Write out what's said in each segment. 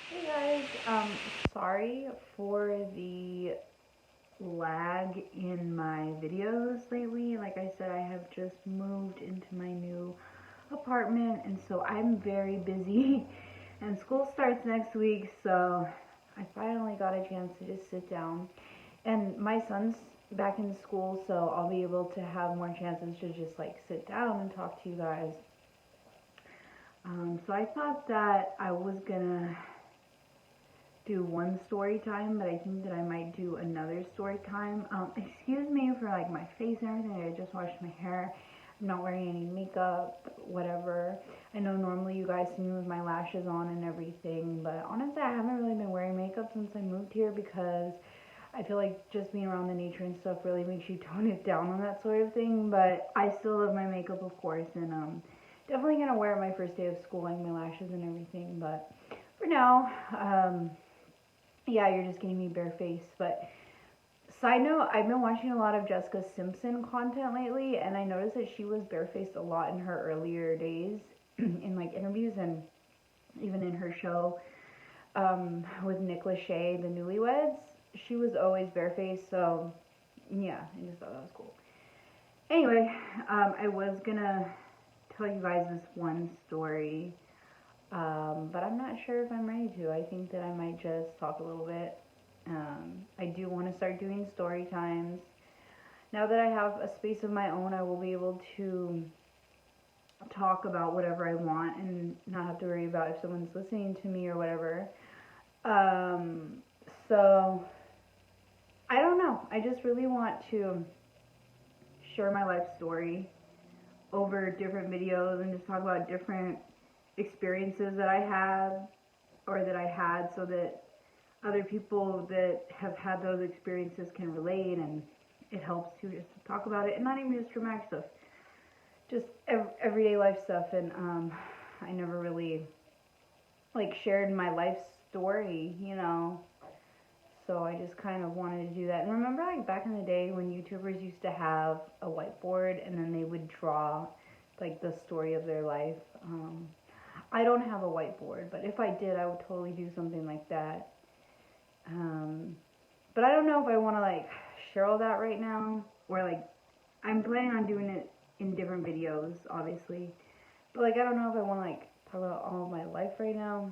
Hey guys, sorry for the lag in my videos lately. Like I said, I have just moved into my new apartment and so I'm very busy and school starts next week, so I finally got a chance to just sit down. And my son's back in school, so I'll be able to have more chances to just like sit down and talk to you guys. So I thought that I was gonna do one story time, but I think that I might do another story time. Excuse me for like my face and everything. I just washed my hair. I'm not wearing any makeup, whatever. I know normally you guys see me with my lashes on and everything, but honestly, I haven't really been wearing makeup since I moved here because I feel like just being around the nature and stuff really makes you tone it down on that sort of thing. But I still love my makeup, of course, and definitely gonna wear it my first day of school, like my lashes and everything. But for now, yeah, you're just getting me barefaced. But side note, I've been watching a lot of Jessica Simpson content lately, and I noticed that she was barefaced a lot in her earlier days in like interviews and even in her show with Nick Lachey, the Newlyweds. She was always barefaced, so yeah, I just thought that was cool. Anyway, I was gonna tell you guys this one story, but I'm not sure if I'm ready to. I think that I might just talk a little bit. I do want to start doing story times. Now that I have a space of my own, I will be able to talk about whatever I want and not have to worry about if someone's listening to me or whatever. Um, so, I don't know. I just really want to share my life story over different videos and just talk about different experiences that I have or that I had so that other people that have had those experiences can relate, and it helps to just talk about it, and not even just dramatic stuff, just everyday life stuff. And I never really like shared my life story, so I just kind of wanted to do that. And remember, like back in the day when YouTubers used to have a whiteboard and then they would draw like the story of their life. I don't have a whiteboard, but if I did, I would totally do something like that. Um, but I don't know if I want to like share all that right now, or like I'm planning on doing it in different videos, obviously. But like I don't know if I want to like talk about all of my life right now.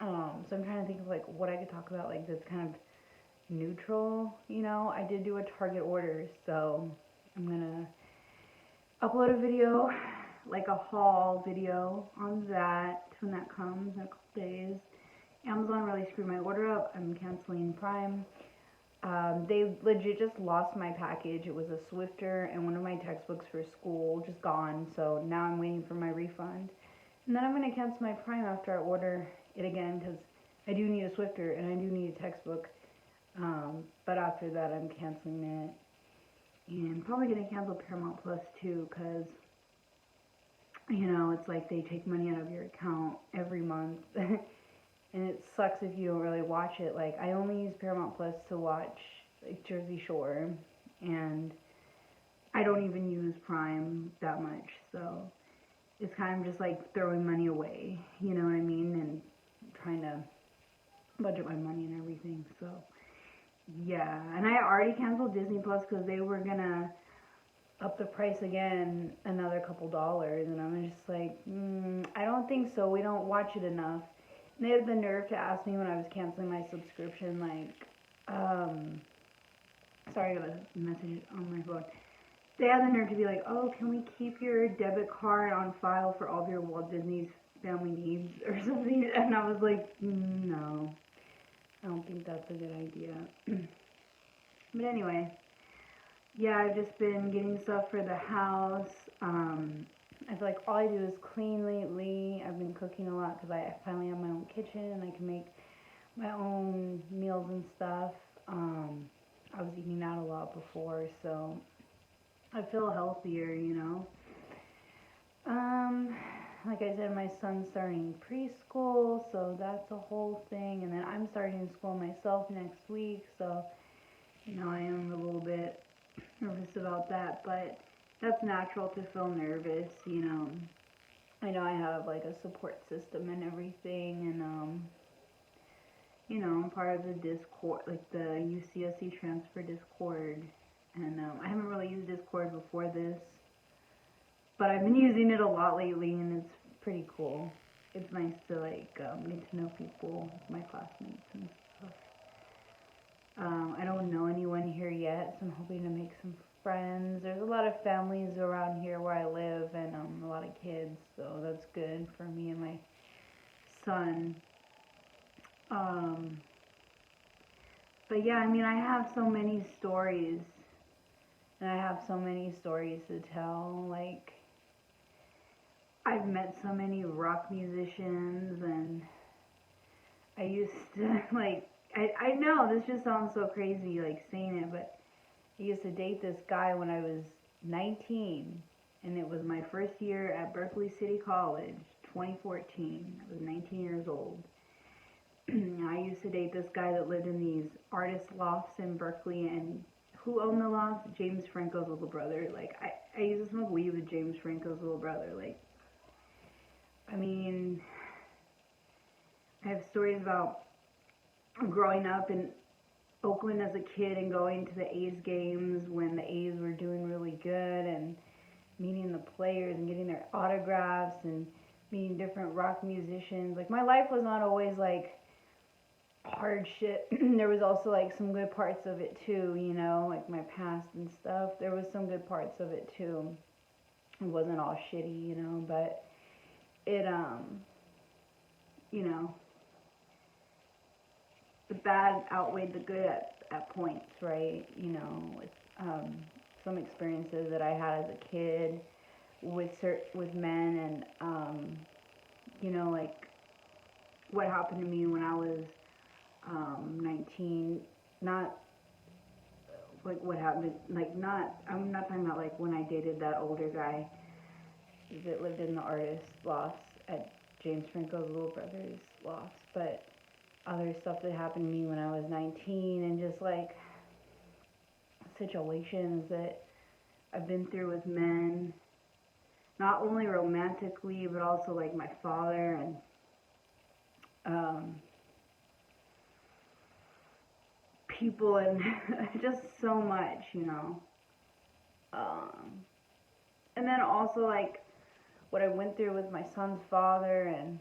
So I'm trying to think of like what I could talk about like that's kind of neutral. I did do a Target order, so I'm gonna upload a video, like a haul video on that when that comes in a couple days. Amazon really screwed my order up. I'm canceling Prime. They legit just lost my package. It was a Swifter and one of my textbooks for school just gone. So now I'm waiting for my refund. And then I'm going to cancel my Prime after I order it again because I do need a Swifter and I do need a textbook. But after that, I'm canceling it. And probably going to cancel Paramount Plus too because, it's like they take money out of your account every month. And it sucks if you don't really watch it. Like, I only use Paramount Plus to watch like Jersey Shore, and I don't even use Prime that much, so it's kind of just like throwing money away, you know what I mean? And trying to budget my money and everything. So, yeah. And I already canceled Disney Plus because they were gonna up the price again another couple dollars, and I'm just like, I don't think so. We don't watch it enough. And they had the nerve to ask me when I was canceling my subscription, like, sorry, I got a message on my phone. They had the nerve to be like, oh, can we keep your debit card on file for all of your Walt Disney's family needs or something? And I was like, no, I don't think that's a good idea. But anyway, yeah, I've just been getting stuff for the house. I feel like all I do is clean lately. I've been cooking a lot because I finally have my own kitchen and I can make my own meals and stuff. I was eating out a lot before, so I feel healthier. Um, like I said, my son's starting preschool, so that's a whole thing. And then I'm starting school myself next week, so I am a little bit nervous about that, but that's natural to feel nervous. I know I have like a support system and everything, and part of the Discord, like the UCSC transfer Discord, and I haven't really used Discord before this, but I've been using it a lot lately, and it's pretty cool. It's nice to like get to know people, my classmates and stuff. I don't know anyone here yet, so I'm hoping to make some friends. There's a lot of families around here where I live, and a lot of kids, so that's good for me and my son. But yeah, I mean, I have so many stories, and I have so many stories to tell. Like, I've met so many rock musicians, and I used to, like, I know this just sounds so crazy, like, saying it, but I used to date this guy when I was 19, and it was my first year at Berkeley City College, 2014. I was 19 years old. I used to date this guy that lived in these artist lofts in Berkeley, and who owned the lofts? James Franco's little brother. Like, I used to smoke weed with James Franco's little brother. Like, I mean, I have stories about growing up in Oakland as a kid and going to the A's games when the A's were doing really good, and meeting the players and getting their autographs and meeting different rock musicians. Like, my life was not always like hard shit. There was also like some good parts of it too, you know, like my past and stuff. There was some good parts of it too. It wasn't all shitty, you know, but it you know, the bad outweighed the good at points, right? You know, with some experiences that I had as a kid with men, and you know, like what happened to me when I was 19, not like what happened, like I'm not talking about like when I dated that older guy that lived in the artist lofts at James Franco's little brother's lofts, but other stuff that happened to me when I was 19, and just like situations that I've been through with men, not only romantically, but also like my father, and people, and just so much, you know. And then also like what I went through with my son's father, and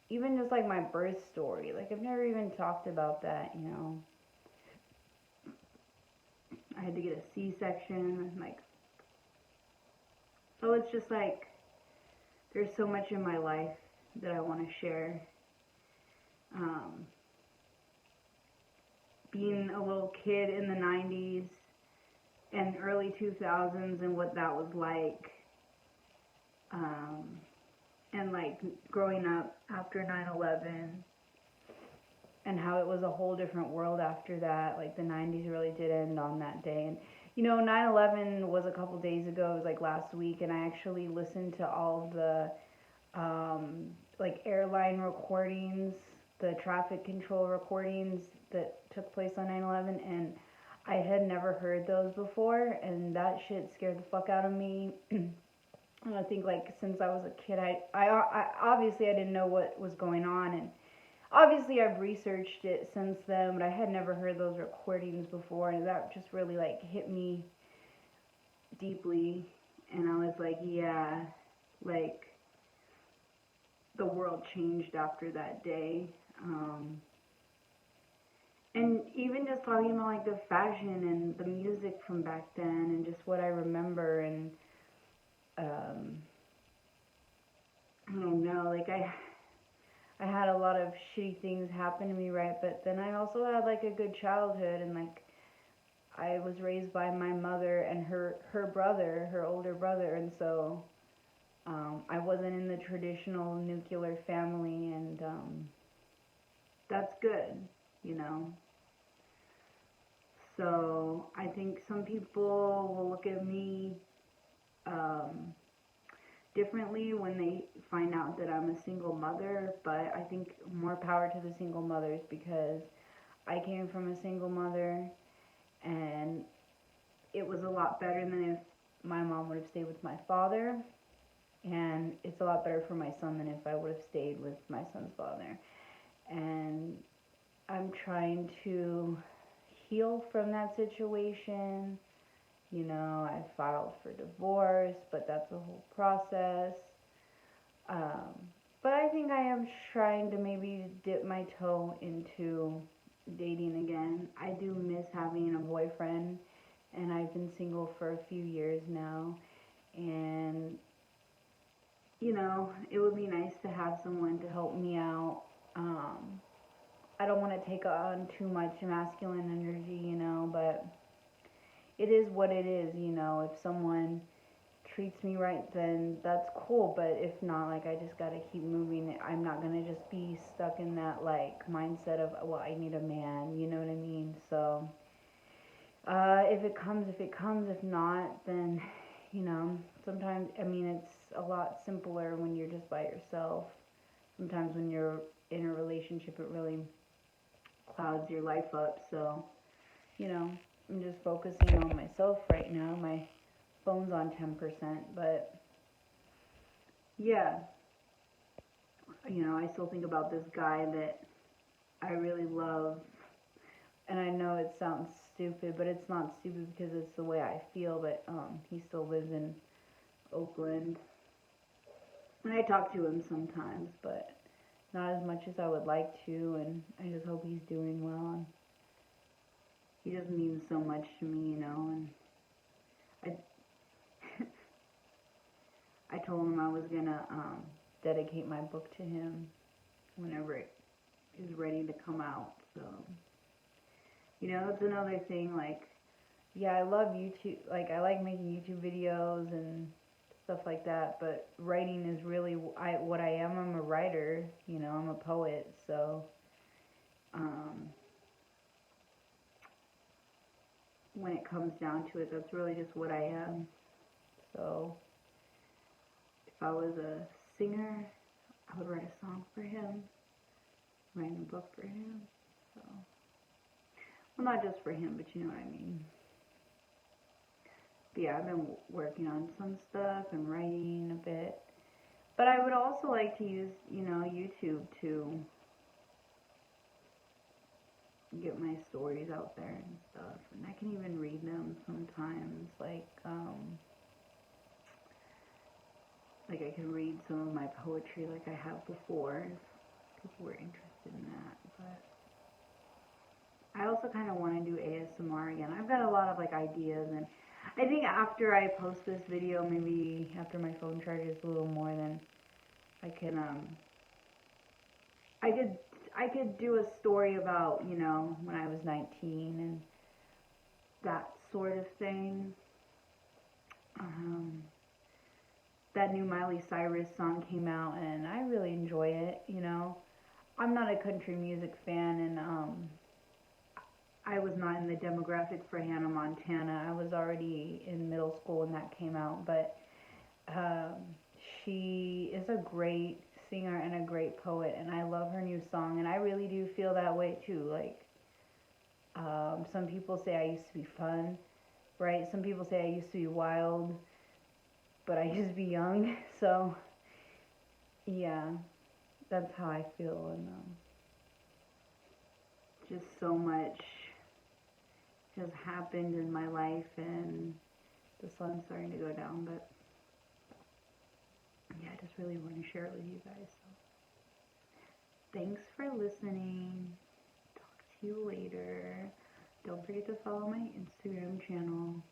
even just like my birth story. Like, I've never even talked about that, you know. I had to get a C-section, like, so it's just like there's so much in my life that I want to share. Being a little kid in the 90s and early 2000s and what that was like, and like growing up after 9/11, and how it was a whole different world after that. Like, the 90s really did end on that day. And you know, 9/11 was a couple days ago. It was like last week, and I actually listened to all of the like airline recordings, the traffic control recordings that took place on 9/11, and I had never heard those before, and that shit scared the fuck out of me. And I think, like, since I was a kid, I obviously I didn't know what was going on, and obviously I've researched it since then, but I had never heard those recordings before, and that just really like hit me deeply. And I was like, yeah, like the world changed after that day. And even just talking about like the fashion and the music from back then, and just what I remember, and I don't know, like I had a lot of shitty things happen to me, right? But then I also had like a good childhood, and like I was raised by my mother and her brother, her older brother, and so I wasn't in the traditional nuclear family, and that's good, you know. So I think some people will look at me differently when they find out that I'm a single mother, but I think more power to the single mothers, because I came from a single mother, and it was a lot better than if my mom would have stayed with my father, and it's a lot better for my son than if I would have stayed with my son's father. And I'm trying to heal from that situation. You know, I filed for divorce, but that's a whole process. Um, but I think I am trying to maybe dip my toe into dating again. I do miss having a boyfriend, and I've been single for a few years now. And, you know, it would be nice to have someone to help me out. Um, I don't want to take on too much masculine energy, you know, but it is what it is, you know. If someone treats me right, then that's cool. But if not, like, I just gotta keep moving. I'm not gonna just be stuck in that like mindset of, well, I need a man. You know what I mean? So, if it comes, if it comes. If not, then, you know, sometimes, I mean, it's a lot simpler when you're just by yourself. Sometimes when you're in a relationship, it really clouds your life up. So, you know, I'm just focusing on myself right now. My phone's on 10%, but yeah, you know, I still think about this guy that I really love, and I know it sounds stupid, but it's not stupid because it's the way I feel. But he still lives in Oakland, and I talk to him sometimes, but not as much as I would like to. And I just hope he's doing well. And he just means so much to me, you know. And I, I told him I was gonna dedicate my book to him whenever it is ready to come out. So, you know, it's another thing. Like, yeah, I love YouTube. Like, I like making YouTube videos and stuff like that. But writing is really what I am. I'm a writer. You know, I'm a poet. So, um, when it comes down to it, that's really just what I am. So, if I was a singer, I would write a song for him, write a book for him. So, well, not just for him, but you know what I mean. But yeah, I've been working on some stuff and writing a bit. But I would also like to use, you know, YouTube to get my stories out there and stuff. And I can even read them sometimes. Like I can read some of my poetry like I have before, if people were interested in that. But I also kind of want to do ASMR again. I've got a lot of like ideas, and I think after I post this video, maybe after my phone charges a little more, then I can I could do a story about, you know, when I was 19 and that sort of thing. Um, that new Miley Cyrus song came out, and I really enjoy it. You know, I'm not a country music fan, and I was not in the demographic for Hannah Montana. I was already in middle school when that came out, but um, she is a great singer and a great poet, and I love her new song, and I really do feel that way too. Like, some people say I used to be fun, right? Some people say I used to be wild, but I used to be young. So, yeah, that's how I feel, and just so much has happened in my life, and the sun's starting to go down, but yeah, I just really want to share it with you guys. So, thanks for listening. Talk to you later. Don't forget to follow my Instagram channel.